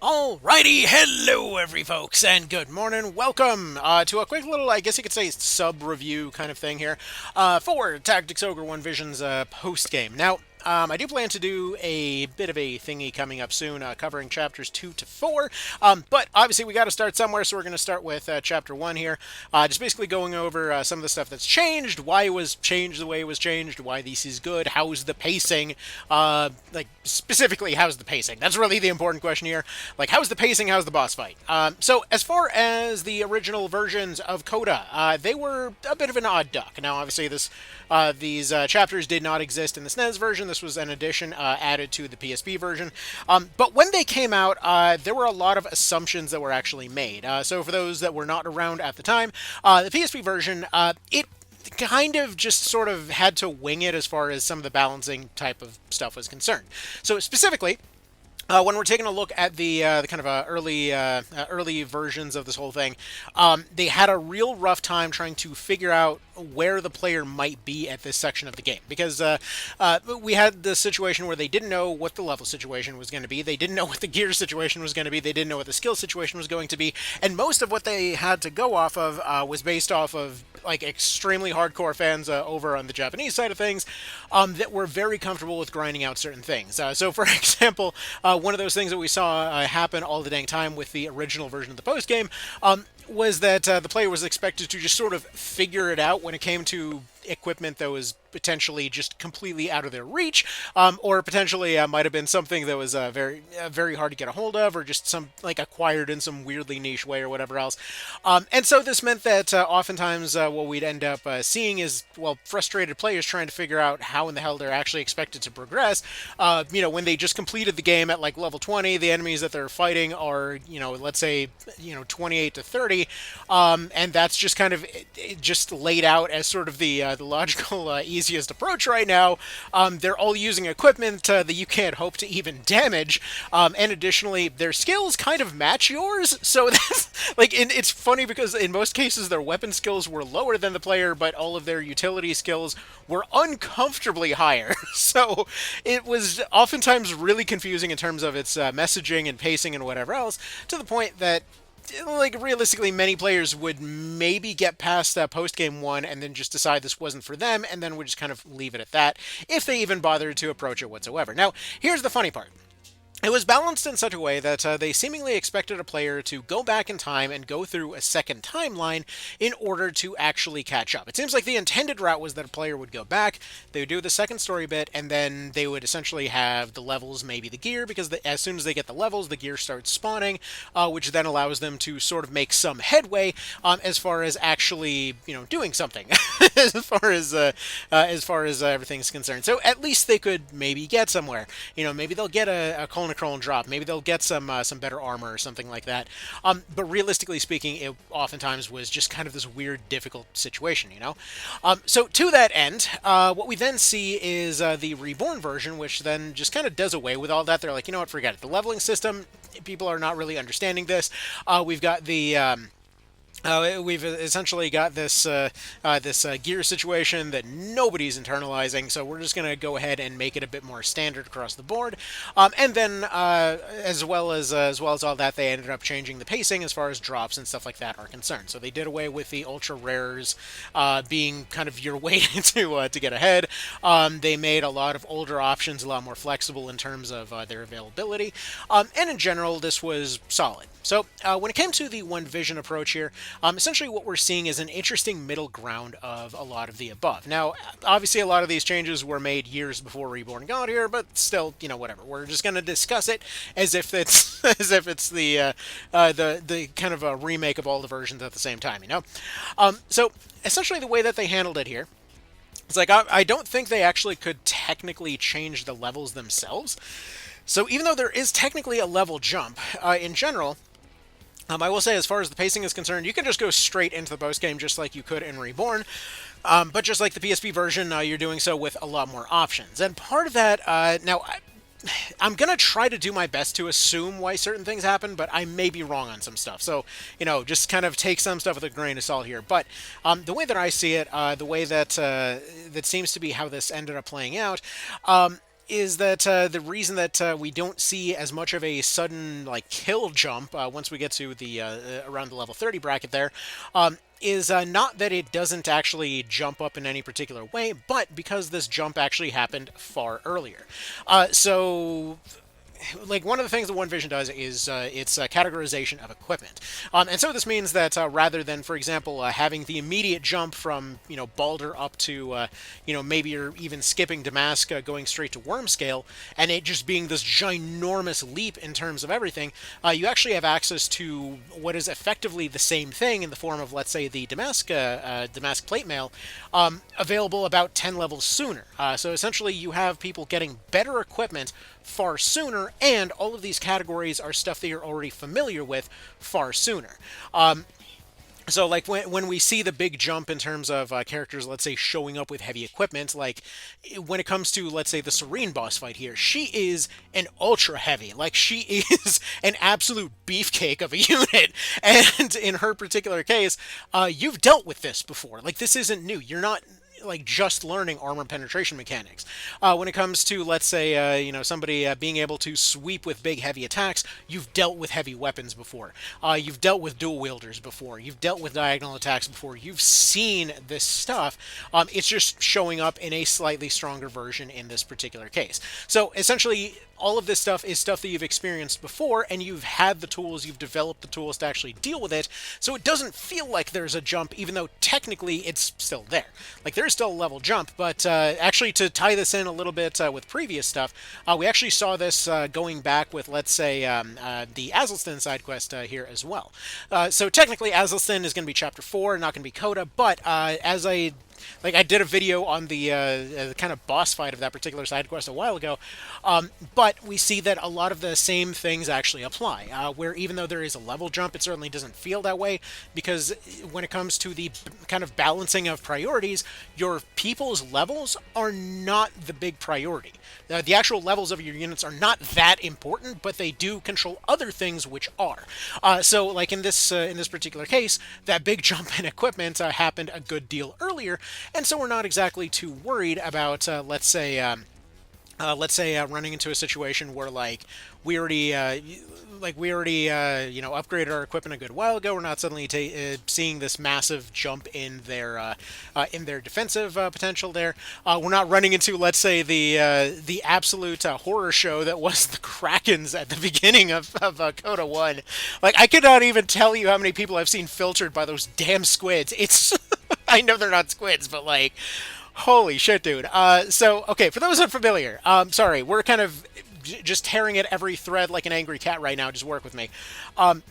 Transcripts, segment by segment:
Alrighty, hello every folks, and good morning. Welcome to a quick little, I guess you could say, sub-review kind of thing here for Tactics Ogre One Vision's post-game. Now, I do plan to do a bit of a thingy coming up soon, covering chapters 2 to 4, but obviously we got to start somewhere, so we're going to start with chapter 1 here, just basically going over some of the stuff that's changed, why it was changed the way it was changed, why this is good, how's the pacing, like specifically how's the pacing. That's really the important question here. Like, how's the pacing? How's the boss fight? So, as far as the original versions of Coda, they were a bit of an odd duck. Now, obviously, these chapters did not exist in the SNES version. This was an addition added to the PSP version. But when they came out, there were a lot of assumptions that were actually made. So, for those that were not around at the time, the PSP version, it kind of just sort of had to wing it as far as some of the balancing type of stuff was concerned. So, specifically, when we're taking a look at the kind of early versions of this whole thing, they had a real rough time trying to figure out where the player might be at this section of the game, because we had the situation where they didn't know what the level situation was going to be, they didn't know what the gear situation was going to be, they didn't know what the skill situation was going to be, and most of what they had to go off of was based off of like extremely hardcore fans over on the Japanese side of things that were very comfortable with grinding out certain things. So, for example, one of those things that we saw happen all the dang time with the original version of the post game was that the player was expected to just sort of figure it out when it came to equipment that was potentially just completely out of their reach, or potentially might have been something that was very hard to get a hold of, or just some like acquired in some weirdly niche way or whatever else. And so this meant that oftentimes what we'd end up seeing is, well, frustrated players trying to figure out how in the hell they're actually expected to progress. When they just completed the game at like level 20, the enemies that they're fighting are, let's say, 28 to 30, and that's just kind of just laid out as sort of the logical easiest approach right now. They're all using equipment that you can't hope to even damage, and additionally, their skills kind of match yours. So that's like, it's funny because in most cases their weapon skills were lower than the player, but all of their utility skills were uncomfortably higher. So it was oftentimes really confusing in terms of its messaging and pacing and whatever else, to the point that, like, realistically, many players would maybe get past that post game one and then just decide this wasn't for them, and then would just kind of leave it at that, if they even bothered to approach it whatsoever. Now, here's the funny part. It was balanced in such a way that they seemingly expected a player to go back in time and go through a second timeline in order to actually catch up. It seems like the intended route was that a player would go back, they would do the second story bit, and then they would essentially have the levels, maybe the gear, because as soon as they get the levels, the gear starts spawning, which then allows them to sort of make some headway as far as actually, doing something, as far as everything's concerned. So at least they could maybe get somewhere. Maybe they'll get a Chronochrome drop. Maybe they'll get some better armor or something like that. But realistically speaking, it oftentimes was just kind of this weird, difficult situation. So to that end, what we then see is the Reborn version, which then just kind of does away with all that. They're like, you know what, forget it. The leveling system, people are not really understanding this. We've got we've essentially got this gear situation that nobody's internalizing, so we're just going to go ahead and make it a bit more standard across the board. And then, as well as all that, they ended up changing the pacing as far as drops and stuff like that are concerned. So they did away with the ultra rares being kind of your way to get ahead. They made a lot of older options a lot more flexible in terms of their availability, and in general, this was solid. So when it came to the One Vision approach here, essentially what we're seeing is an interesting middle ground of a lot of the above. Now, obviously a lot of these changes were made years before Reborn got here, but still, whatever. We're just going to discuss it as if it's the kind of a remake of all the versions at the same time. So essentially the way that they handled it here, it's like I don't think they actually could technically change the levels themselves. So even though there is technically a level jump, in general, I will say, as far as the pacing is concerned, you can just go straight into the post game just like you could in Reborn. But just like the PSP version, you're doing so with a lot more options. And part of that, now, I'm going to try to do my best to assume why certain things happen, but I may be wrong on some stuff. So, just kind of take some stuff with a grain of salt here. But the way that I see it, the way that that seems to be how this ended up playing out, is that the reason that we don't see as much of a sudden like kill jump once we get to the around the level 30 bracket there is not that it doesn't actually jump up in any particular way, but because this jump actually happened far earlier. So like one of the things that One Vision does is its categorization of equipment, and so this means that rather than, for example, having the immediate jump from Balder up to maybe you're even skipping Damask, going straight to Worm Scale, and it just being this ginormous leap in terms of everything, you actually have access to what is effectively the same thing in the form of, let's say, the Damask plate mail, available about 10 levels sooner. So essentially, you have people getting better equipment far sooner, and all of these categories are stuff that you're already familiar with far sooner. So, like, when we see the big jump in terms of characters, let's say, showing up with heavy equipment, like, when it comes to, let's say, the Serene boss fight here, she is an ultra heavy. Like, she is an absolute beefcake of a unit. And in her particular case, you've dealt with this before. Like, this isn't new. You're not like just learning armor penetration mechanics. When it comes to, let's say, somebody being able to sweep with big heavy attacks, you've dealt with heavy weapons before. You've dealt with dual wielders before. You've dealt with diagonal attacks before. You've seen this stuff. It's just showing up in a slightly stronger version in this particular case. So essentially, all of this stuff is stuff that you've experienced before, and you've had the tools, you've developed the tools to actually deal with it, so it doesn't feel like there's a jump, even though technically it's still there. Like, there's still a level jump, but actually, to tie this in a little bit with previous stuff, we actually saw this going back with, let's say, the Azelston side quest here as well. So technically, Azelston is going to be Chapter 4, not going to be Coda, but as I did a video on the kind of boss fight of that particular side quest a while ago, but we see that a lot of the same things actually apply, where even though there is a level jump, it certainly doesn't feel that way, because when it comes to the kind of balancing of priorities, your people's levels are not the big priority. The actual levels of your units are not that important, but they do control other things which are. So, like in this particular case, that big jump in equipment happened a good deal earlier, and so we're not exactly too worried about, let's say, running into a situation where we already upgraded our equipment a good while ago. We're not suddenly seeing this massive jump in their defensive potential there. We're not running into, let's say, the absolute horror show that was the Krakens at the beginning of Coda 1. Like, I could not even tell you how many people I've seen filtered by those damn squids. It's I know they're not squids, but like, holy shit, dude. So, okay, for those unfamiliar, sorry, we're kind of just tearing at every thread like an angry cat right now. Just work with me.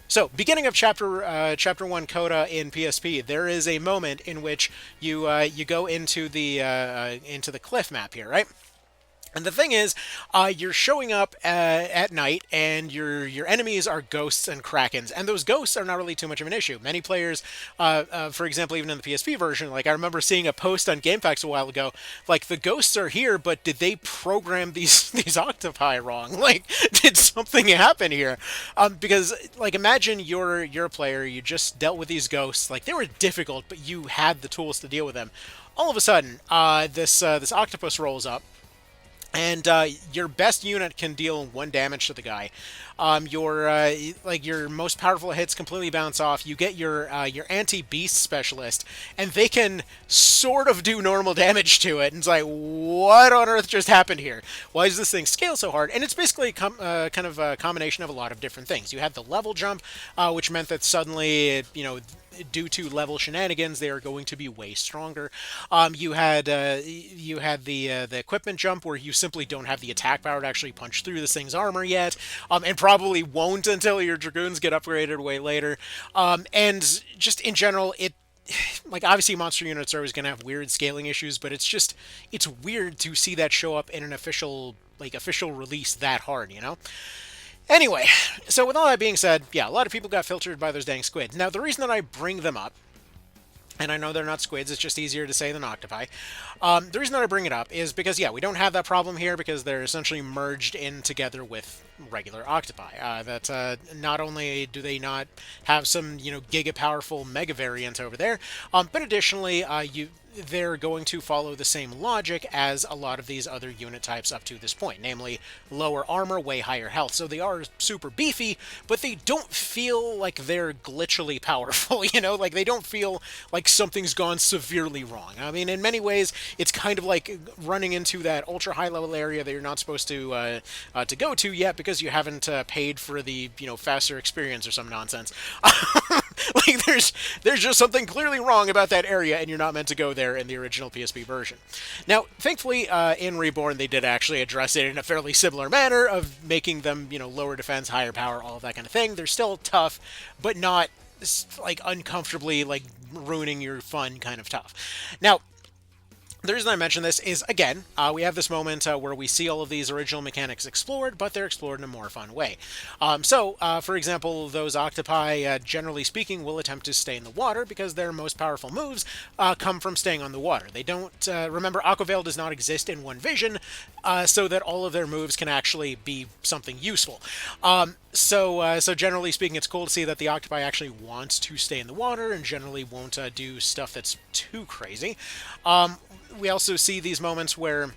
So, beginning of chapter 1 Coda in PSP, there is a moment in which you go into the cliff map here, right? And the thing is, you're showing up at night, and your enemies are ghosts and krakens, and those ghosts are not really too much of an issue. Many players, for example, even in the PSP version, like I remember seeing a post on GameFAQs a while ago, like the ghosts are here, but did they program these octopi wrong? Like, did something happen here? Because like imagine you're a player, you just dealt with these ghosts, like they were difficult, but you had the tools to deal with them. All of a sudden, this octopus rolls up. And your best unit can deal 1 damage to the guy. Your most powerful hits completely bounce off. You get your anti-beast specialist, and they can sort of do normal damage to it. And it's like, what on earth just happened here? Why does this thing scale so hard? And it's basically kind of a combination of a lot of different things. You had the level jump, which meant that suddenly, due to level shenanigans, they are going to be way stronger. You had the equipment jump, where you simply don't have the attack power to actually punch through this thing's armor yet, and probably won't until your dragoons get upgraded way later. And just in general, like obviously monster units are always going to have weird scaling issues, but it's weird to see that show up in an official release that hard, Anyway, so with all that being said, yeah, a lot of people got filtered by those dang squids. Now, the reason that I bring them up, and I know they're not squids, it's just easier to say than octopi. The reason that I bring it up is because, yeah, we don't have that problem here because they're essentially merged in together with regular octopi. Not only do they not have some, giga-powerful mega variant over there, but additionally, they're going to follow the same logic as a lot of these other unit types up to this point, namely lower armor, way higher health. So they are super beefy, but they don't feel like they're glitchily powerful, you know? Like, they don't feel like something's gone severely wrong. I mean, in many ways, it's kind of like running into that ultra high level area that you're not supposed to go to yet because you haven't paid for the, you know, faster experience or some nonsense. Like, there's just something clearly wrong about that area, and you're not meant to go there in the original PSP version. Now, thankfully, in Reborn, they did actually address it in a fairly similar manner of making them, you know, lower defense, higher power, all of that kind of thing. They're still tough, but not like uncomfortably like ruining your fun kind of tough. Now, the reason I mention this is, again, we have this moment where we see all of these original mechanics explored, but they're explored in a more fun way. For example, those octopi, generally speaking, will attempt to stay in the water because their most powerful moves come from staying on the water. They don't, remember, Aquaveil does not exist in one vision, so that all of their moves can actually be something useful. So generally speaking, it's cool to see that the octopi actually wants to stay in the water and generally won't do stuff that's too crazy. We also see these moments where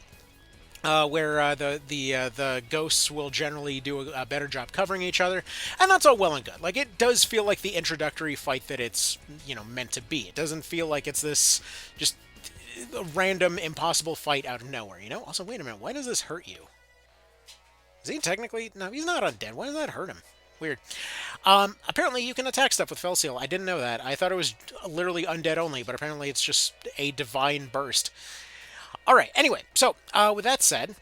the ghosts will generally do a better job covering each other, and that's all well and good. Like, it does feel like the introductory fight that it's, you know, meant to be. It doesn't feel like it's this just random impossible fight out of nowhere, you know? Also, wait a minute, why does this hurt you? Is he technically... No, he's not undead. Why does that hurt him? Weird. Apparently you can attack stuff with Fell Seal. I didn't know that. I thought it was literally undead only, but apparently it's just a divine burst. Alright, anyway, so, with that said,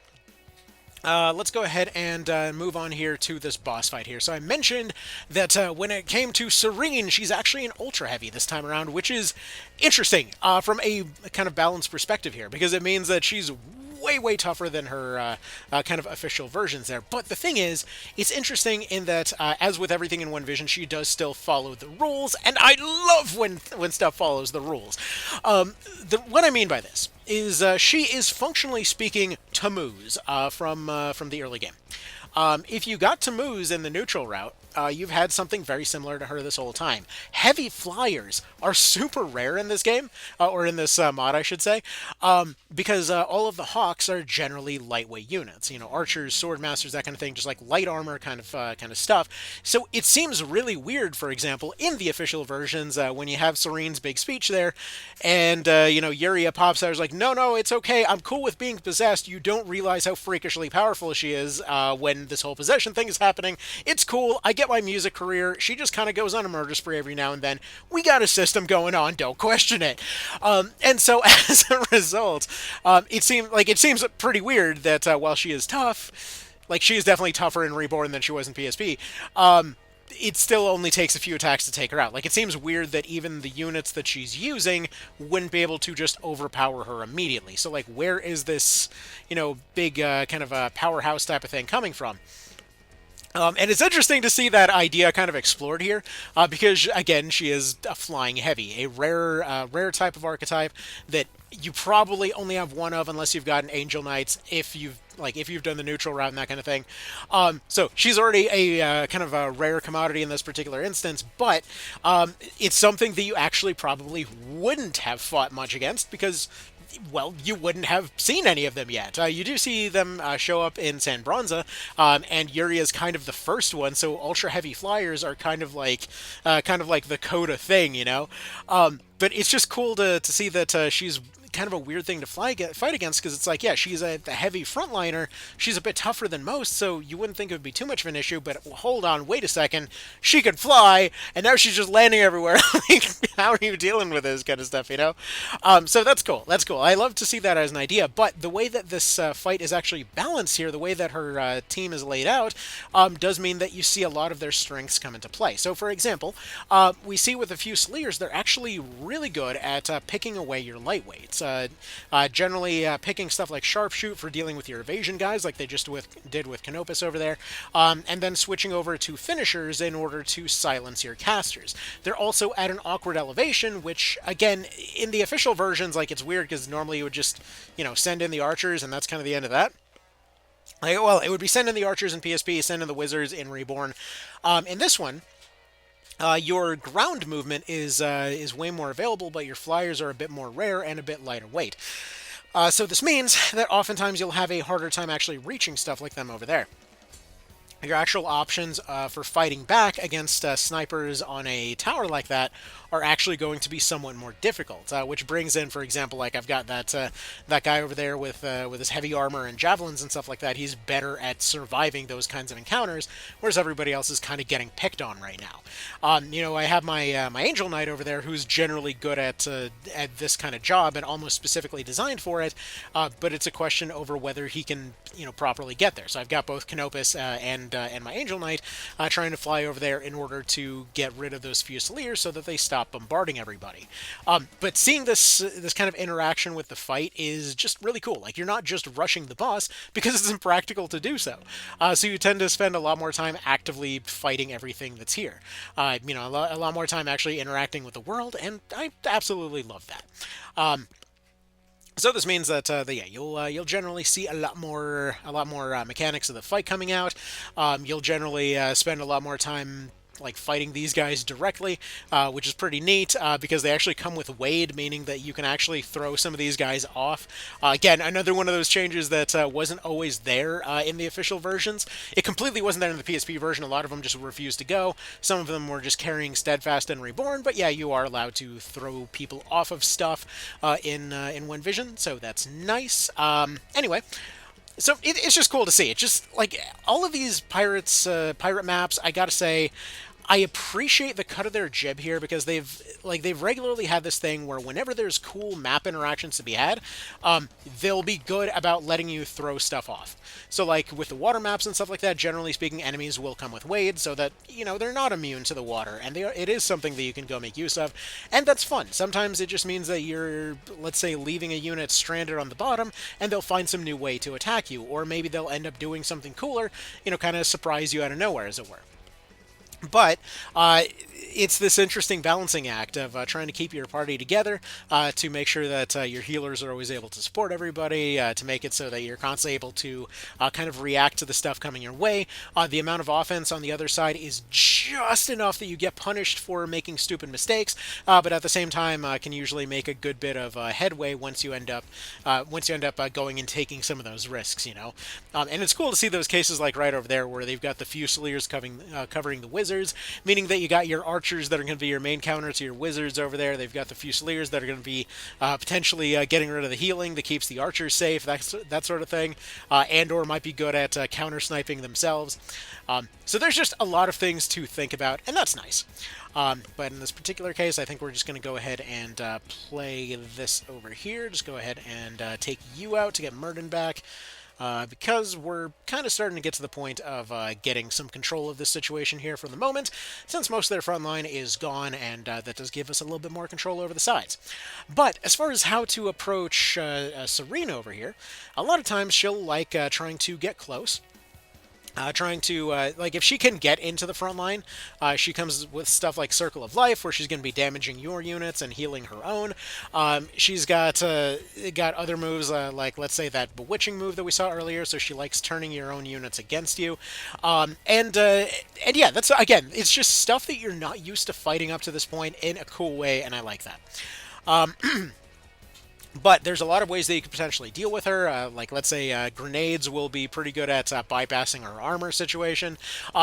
let's go ahead and move on here to this boss fight here. So I mentioned that when it came to Serene, she's actually an Ultra Heavy this time around, which is interesting from a kind of balanced perspective here, because it means that she's way tougher than her kind of official versions there. But the thing is, it's interesting in that, as with everything in One Vision, she does still follow the rules, and I love when stuff follows the rules. What I mean by this is she is functionally speaking Tammuz from the early game. If you got Tammuz in the neutral route, you've had something very similar to her this whole time. Heavy flyers are super rare in this game, or in this mod, I should say, because all of the hawks are generally lightweight units. You know, archers, sword masters, that kind of thing, just like light armor kind of stuff. So it seems really weird, for example, in the official versions, when you have Serene's big speech there, and you know, Iuria pops out, is like, no, it's okay, I'm cool with being possessed. You don't realize how freakishly powerful she is when this whole possession thing is happening. It's cool. I get my music career. She just kind of goes on a murder spree every now and then. We got a system going on. Don't question it. And so as a result, it seems pretty weird that while she is tough, like she is definitely tougher in Reborn than she was in PSP, it still only takes a few attacks to take her out. Like, it seems weird that even the units that she's using wouldn't be able to just overpower her immediately. So, like, where is this, you know, big kind of powerhouse type of thing coming from? And it's interesting to see that idea kind of explored here, because, again, she is a flying heavy, a rare type of archetype that you probably only have one of unless you've got an Angel Knights, if you've done the neutral route and that kind of thing. So she's already a kind of a rare commodity in this particular instance, but it's something that you actually probably wouldn't have fought much against because, well, you wouldn't have seen any of them yet. You do see them show up in San Bronza, and Iuria is kind of the first one, so ultra heavy flyers are kind of like the Coda thing, you know? But it's just cool to see that she's kind of a weird thing to fight against, because it's like, yeah, she's a heavy frontliner, she's a bit tougher than most, so you wouldn't think it would be too much of an issue, but hold on, wait a second, she could fly, and now she's just landing everywhere. Like, how are you dealing with this kind of stuff, you know? So that's cool, I love to see that as an idea, but the way that this fight is actually balanced here, the way that her team is laid out, does mean that you see a lot of their strengths come into play. So, for example, we see with a few Slayers, they're actually really good at picking away your lightweights. Generally picking stuff like Sharpshoot for dealing with your evasion guys, like they just did with Canopus over there, and then switching over to finishers in order to silence your casters. They're also at an awkward elevation, which, again, in the official versions, like, it's weird because normally you would just, you know, send in the archers, and that's kind of the end of that. Like, well, it would be send in the archers in PSP, send in the wizards in Reborn. In this one, Your ground movement is way more available, but your flyers are a bit more rare and a bit lighter weight. So this means that oftentimes you'll have a harder time actually reaching stuff like them over there. Your actual options for fighting back against snipers on a tower like that are actually going to be somewhat more difficult. Which brings in, for example, like I've got that guy over there with his heavy armor and javelins and stuff like that. He's better at surviving those kinds of encounters, whereas everybody else is kind of getting picked on right now. I have my Angel Knight over there, who's generally good at this kind of job and almost specifically designed for it. But it's a question over whether he can properly get there. So I've got both Canopus and my Angel Knight trying to fly over there in order to get rid of those Fusiliers so that they stop bombarding everybody. But seeing this kind of interaction with the fight is just really cool. Like, you're not just rushing the boss because it's impractical to do so. So you tend to spend a lot more time actively fighting everything that's here. A lot more time actually interacting with the world, and I absolutely love that. So this means that you'll generally see a lot more mechanics of the fight coming out. You'll generally spend a lot more time like fighting these guys directly, which is pretty neat because they actually come with Wade, meaning that you can actually throw some of these guys off. Again, another one of those changes that wasn't always there in the official versions. It completely wasn't there in the PSP version. A lot of them just refused to go. Some of them were just carrying Steadfast and Reborn, but yeah, you are allowed to throw people off of stuff in One Vision, so that's nice. Anyway. So it's just cool to see. It's just like all of these pirate maps. I gotta say, I appreciate the cut of their jib here because they've regularly had this thing where whenever there's cool map interactions to be had, they'll be good about letting you throw stuff off. So like with the water maps and stuff like that, generally speaking, enemies will come with Wade so that they're not immune to the water, and it is something that you can go make use of, and that's fun. Sometimes it just means that you're, let's say, leaving a unit stranded on the bottom, and they'll find some new way to attack you, or maybe they'll end up doing something cooler, kind of surprise you out of nowhere, as it were. But it's this interesting balancing act of trying to keep your party together to make sure that your healers are always able to support everybody, to make it so that you're constantly able to kind of react to the stuff coming your way. The amount of offense on the other side is just enough that you get punished for making stupid mistakes, but at the same time can usually make a good bit of headway once you end up going and taking some of those risks. And it's cool to see those cases like right over there where they've got the Fusiliers covering the wizards, meaning that you got your archers that are going to be your main counter to your wizards over there. They've got the Fusiliers that are going to be potentially getting rid of the healing that keeps the archers safe, that sort of thing, and or might be good at counter sniping themselves. So there's just a lot of things to think about, and that's nice. But in this particular case, I think we're just going to go ahead and play this over here. Just go ahead and take you out to get Murden back. Because we're kind of starting to get to the point of getting some control of this situation here for the moment, since most of their front line is gone, and that does give us a little bit more control over the sides. But as far as how to approach Serena over here, a lot of times she'll like trying to get close. If she can get into the front line, she comes with stuff like Circle of Life, where she's going to be damaging your units and healing her own. She's got other moves, like, let's say, that Bewitching move that we saw earlier, so she likes turning your own units against you. And yeah, that's, again, it's just stuff that you're not used to fighting up to this point in a cool way, and I like that. But there's a lot of ways that you could potentially deal with her. Like, let's say grenades will be pretty good at bypassing her armor situation.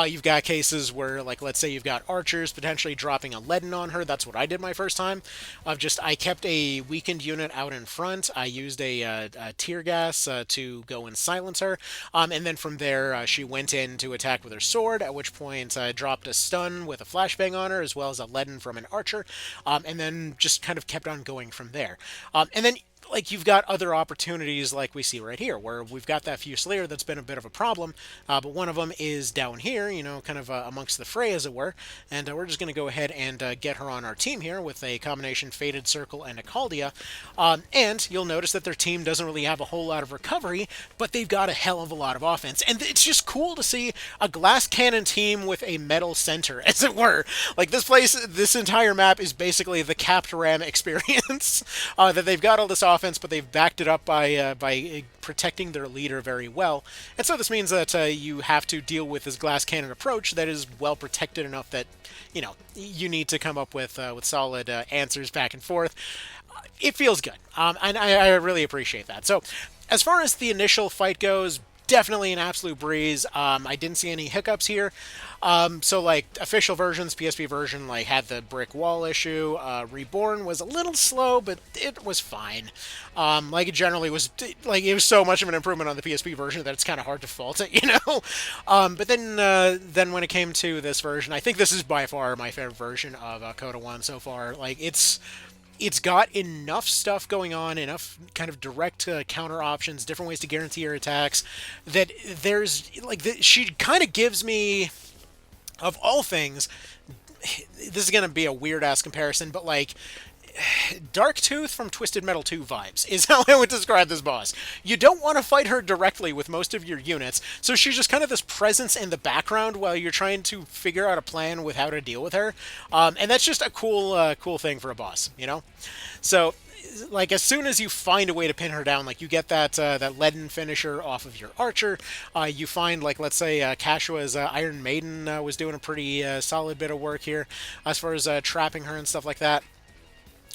You've got cases where, like, let's say you've got archers potentially dropping a leaden on her. That's what I did my first time. I kept a weakened unit out in front. I used a tear gas to go and silence her. And then from there, she went in to attack with her sword, at which point I dropped a stun with a flashbang on her, as well as a leaden from an archer. And then just kind of kept on going from there. And then like, you've got other opportunities like we see right here, where we've got that Fusilier that's been a bit of a problem, but one of them is down here, kind of amongst the fray, as it were, and we're just going to go ahead and get her on our team here with a combination Fated Circle and Ecaldia, and you'll notice that their team doesn't really have a whole lot of recovery, but they've got a hell of a lot of offense, and it's just cool to see a glass cannon team with a metal center, as it were. Like, this entire map is basically the Capt Ram experience, that they've got all this offense, offense, but they've backed it up by protecting their leader very well. And so this means that you have to deal with this glass cannon approach that is well protected enough that you need to come up with solid answers back and forth. It feels good, and I really appreciate that. So, as far as the initial fight goes, definitely an absolute breeze. I didn't see any hiccups here. So like official versions, PSP version like had the brick wall issue. Reborn was a little slow, but it was fine. Like it generally was, like it was so much of an improvement on the PSP version that it's kind of hard to fault it, But then when it came to this version, I think this is by far my favorite version of Coda 1 so far. Like it's got enough stuff going on, enough kind of direct counter options, different ways to guarantee your attacks, that there's, she kind of gives me, of all things, this is going to be a weird-ass comparison, but, Dark Tooth from Twisted Metal 2 vibes is how I would describe this boss. You don't want to fight her directly with most of your units, so she's just kind of this presence in the background while you're trying to figure out a plan with how to deal with her. And that's just a cool thing for a boss, So, as soon as you find a way to pin her down, you get that leaden finisher off of your archer, you find, let's say, Kashua's Iron Maiden was doing a pretty solid bit of work here as far as trapping her and stuff like that.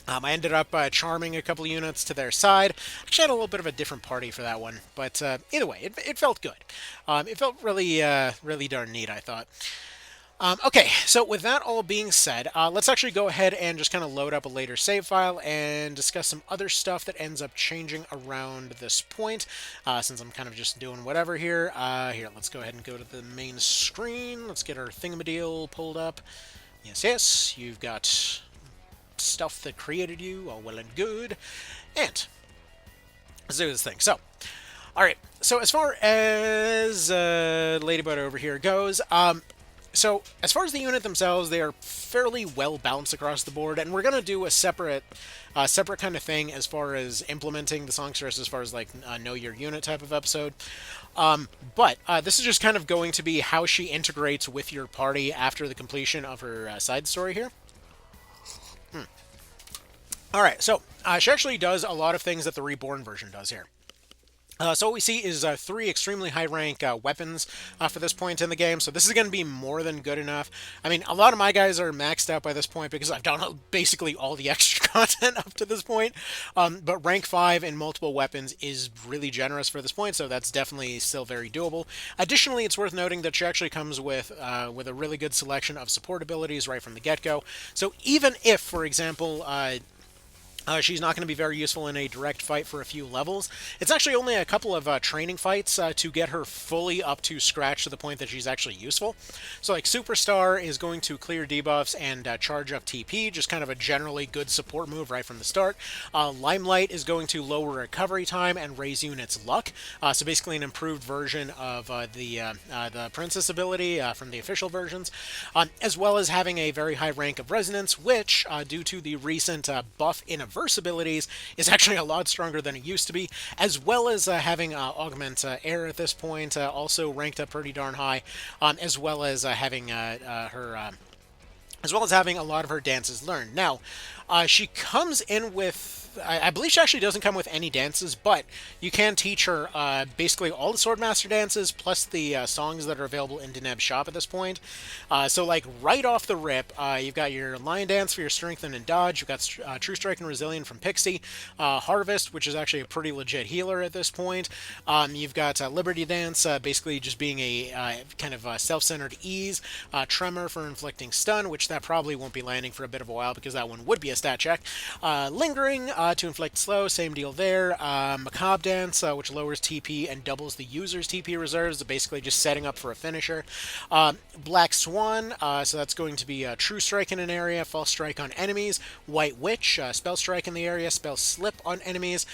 I ended up charming a couple units to their side. Actually, I had a little bit of a different party for that one, but either way, it felt good. It felt really, really darn neat, I thought. Okay, so with that all being said, let's actually go ahead and just kind of load up a later save file and discuss some other stuff that ends up changing around this point, since I'm kind of just doing whatever here. Here, let's go ahead and go to the main screen. Let's get our thingamadeal pulled up. Yes, you've got stuff that created you, all well and good. And let's do this thing. So, alright, so as far as Ladybud over here goes, so as far as the unit themselves, they are fairly well balanced across the board, and we're going to do a separate kind of thing as far as implementing the songstress, as far as know your unit type of episode. But this is just kind of going to be how she integrates with your party after the completion of her side story here. Alright, so she actually does a lot of things that the Reborn version does here. So what we see is 3 extremely high-rank weapons for this point in the game, so this is going to be more than good enough. I mean, a lot of my guys are maxed out by this point because I've done basically all the extra content up to this point, but rank 5 in multiple weapons is really generous for this point, so that's definitely still very doable. Additionally, it's worth noting that she actually comes with a really good selection of support abilities right from the get-go, so even if, for example, she's not going to be very useful in a direct fight for a few levels. It's actually only a couple of training fights to get her fully up to scratch to the point that she's actually useful. So Superstar is going to clear debuffs and charge up TP, just kind of a generally good support move right from the start. Limelight is going to lower recovery time and raise units' luck. So basically an improved version of the Princess ability from the official versions, as well as having a very high rank of Resonance, which, due to the recent buff in Verse abilities, is actually a lot stronger than it used to be, as well as having Augment Air at this point, also ranked up pretty darn high, as well as having her... as well as having a lot of her dances learned. Now, she comes in with... I believe she actually doesn't come with any dances, but you can teach her basically all the Swordmaster dances, plus the songs that are available in Deneb's shop at this point. So, right off the rip, you've got your Lion Dance for your Strengthen and Dodge, you've got True Strike and Resilient from Pixie, Harvest, which is actually a pretty legit healer at this point. You've got Liberty Dance, basically just being a kind of self-centered ease, Tremor for inflicting stun, which that probably won't be landing for a bit of a while because that one would be a stat check. Lingering, to inflict slow, same deal there. Macabre Dance, which lowers TP and doubles the user's TP reserves, basically just setting up for a finisher. Black Swan, so that's going to be True Strike in an area, False Strike on enemies. White Witch, Spell Strike in the area, Spell Slip on enemies.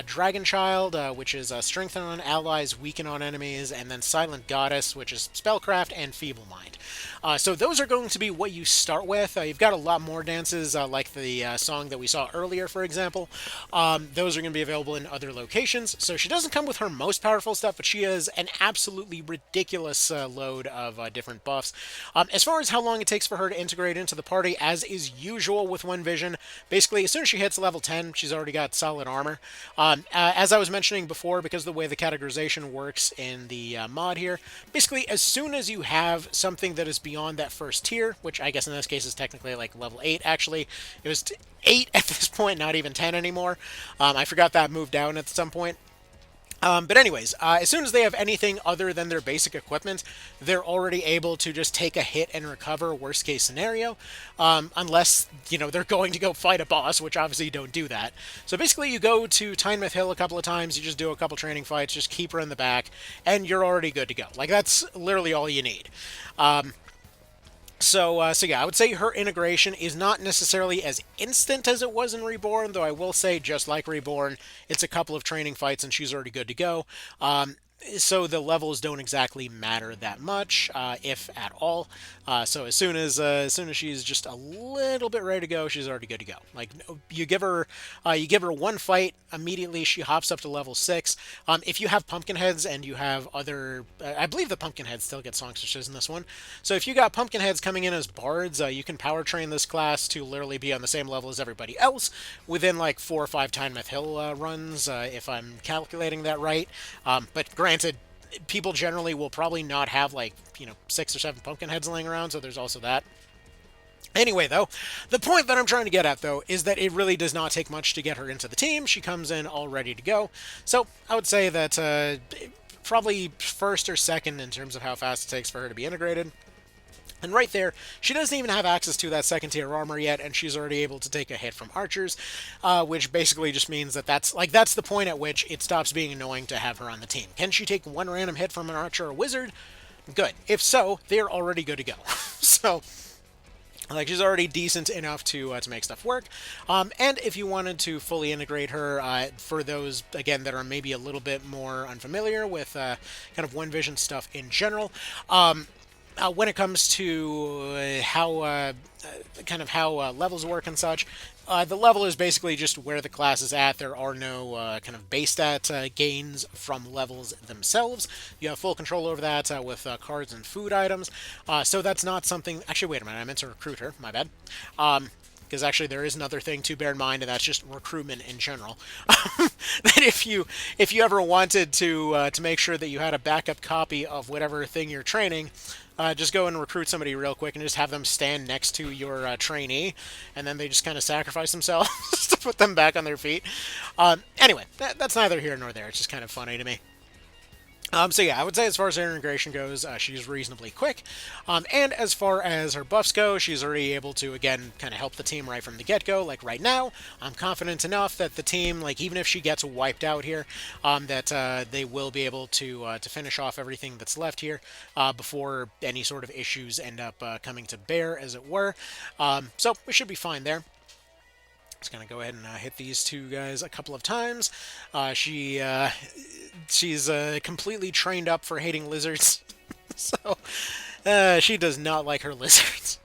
Dragon Child, which is Strengthen on allies, Weaken on enemies. And then Silent Goddess, which is Spellcraft and Feeble Mind. So those are going to be what you start with. You've got a lot more dances, like the song that we saw earlier for example. Those are going to be available in other locations. So she doesn't come with her most powerful stuff, but she has an absolutely ridiculous load of different buffs. As far as how long it takes for her to integrate into the party, as is usual with One Vision, basically as soon as she hits level 10, she's already got solid armor. As I was mentioning before, because of the way the categorization works in the mod here, basically as soon as you have something that is beyond that first tier, which I guess in this case is technically like level 8 actually, it was 8 at this point, not even 10 anymore. I forgot that moved down at some point. But anyways, as soon as they have anything other than their basic equipment, they're already able to just take a hit and recover, worst case scenario, unless, you know, they're going to go fight a boss, which obviously you don't do that. So basically you go to Tynemouth Hill a couple of times, you just do a couple training fights, just keep her in the back, and you're already good to go. Like, that's literally all you need. So yeah, I would say her integration is not necessarily as instant as it was in Reborn, though I will say, just like Reborn, it's a couple of training fights and she's already good to go. So the levels don't exactly matter that much, if at all. So as soon as she's just a little bit ready to go, she's already good to go. Like, you give her one fight, immediately she hops up to level 6. If you have pumpkin heads and you have other, I believe the pumpkin heads still get songstresses in this one. So if you got pumpkin heads coming in as bards, you can power train this class to literally be on the same level as everybody else within like 4 or 5 Tynemouth Hill runs, if I'm calculating that right. But granted, people generally will probably not have, like, you know, 6 or 7 pumpkin heads laying around, so there's also that. Anyway, though, the point that I'm trying to get at, though, is that it really does not take much to get her into the team. She comes in all ready to go. So I would say that probably first or second in terms of how fast it takes for her to be integrated. And right there, she doesn't even have access to that second tier armor yet, and she's already able to take a hit from archers, which basically just means that that's the point at which it stops being annoying to have her on the team. Can she take one random hit from an archer or wizard? Good. If so, they're already good to go. So, like, she's already decent enough to make stuff work. And if you wanted to fully integrate her, for those, again, that are maybe a little bit more unfamiliar with kind of One Vision stuff in general, when it comes to how levels work and such, the level is basically just where the class is at. There are no kind of base stat gains from levels themselves. You have full control over that with cards and food items. So that's not something... Actually, wait a minute. I meant to recruit her. My bad. Because actually there is another thing to bear in mind, and that's just recruitment in general. That if you ever wanted to make sure that you had a backup copy of whatever thing you're training, just go and recruit somebody real quick and just have them stand next to your trainee, and then they just kind of sacrifice themselves to put them back on their feet. Anyway, that's neither here nor there. It's just kind of funny to me. So yeah, I would say as far as her integration goes, she's reasonably quick. And as far as her buffs go, she's already able to, again, kind of help the team right from the get-go. Like right now, I'm confident enough that the team, like even if she gets wiped out here, that they will be able to finish off everything that's left here before any sort of issues end up coming to bear, as it were. So we should be fine there. Just gonna go ahead and hit these two guys a couple of times. She's completely trained up for hating lizards, so she does not like her lizards.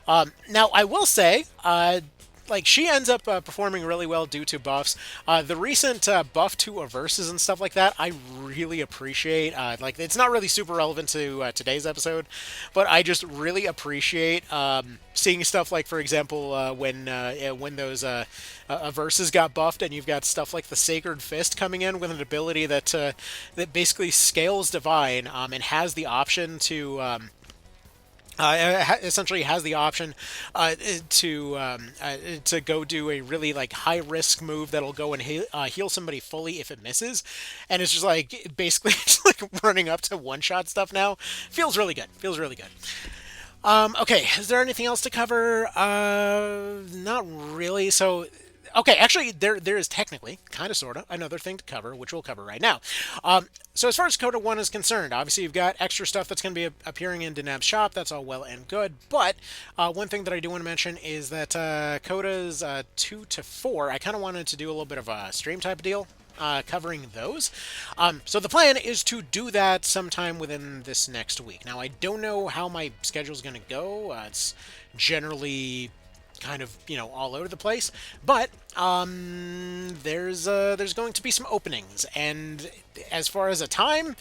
Now, I will say, like, she ends up performing really well due to buffs. The recent buff to averses and stuff like that, I really appreciate. Like, it's not really super relevant to today's episode, but I just really appreciate seeing stuff like, for example, when those averses got buffed, and you've got stuff like the Sacred Fist coming in with an ability that basically scales divine and has the option to... essentially has the option to go do a really, like, high risk move that'll go and heal somebody fully if it misses, and it's just like basically just like running up to one shot stuff now. Feels really good. Feels really good. Okay, is there anything else to cover? Not really. So. Okay, actually, there is technically, kind of, sort of, another thing to cover, which we'll cover right now. So as far as Coda 1 is concerned, obviously you've got extra stuff that's going to be appearing in Denab's shop. That's all well and good. But one thing that I do want to mention is that Coda's 2 to 4, I kind of wanted to do a little bit of a stream type of deal. Covering those. So the plan is to do that sometime within this next week. Now, I don't know how my schedule is going to go. It's generally... kind of, all over the place. But there's going to be some openings, and as far as a time,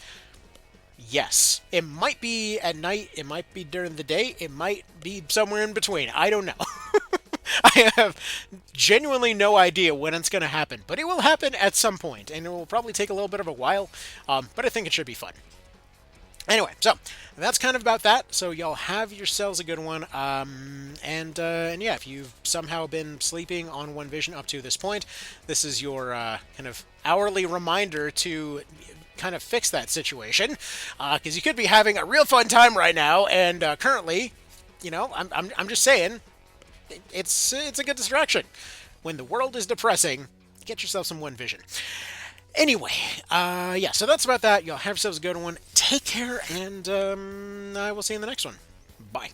yes, it might be at night, it might be during the day, it might be somewhere in between. I don't know. I have genuinely no idea when it's going to happen, but it will happen at some point, and it will probably take a little bit of a while, but I think it should be fun. Anyway, so that's kind of about that. So y'all have yourselves a good one. And yeah, if you've somehow been sleeping on One Vision up to this point, this is your kind of hourly reminder to kind of fix that situation, because you could be having a real fun time right now, and currently, I'm just saying, it's a good distraction. When the world is depressing, get yourself some One Vision. Anyway, yeah, so that's about that. Y'all have yourselves a good one. Take care, and I will see you in the next one. Bye.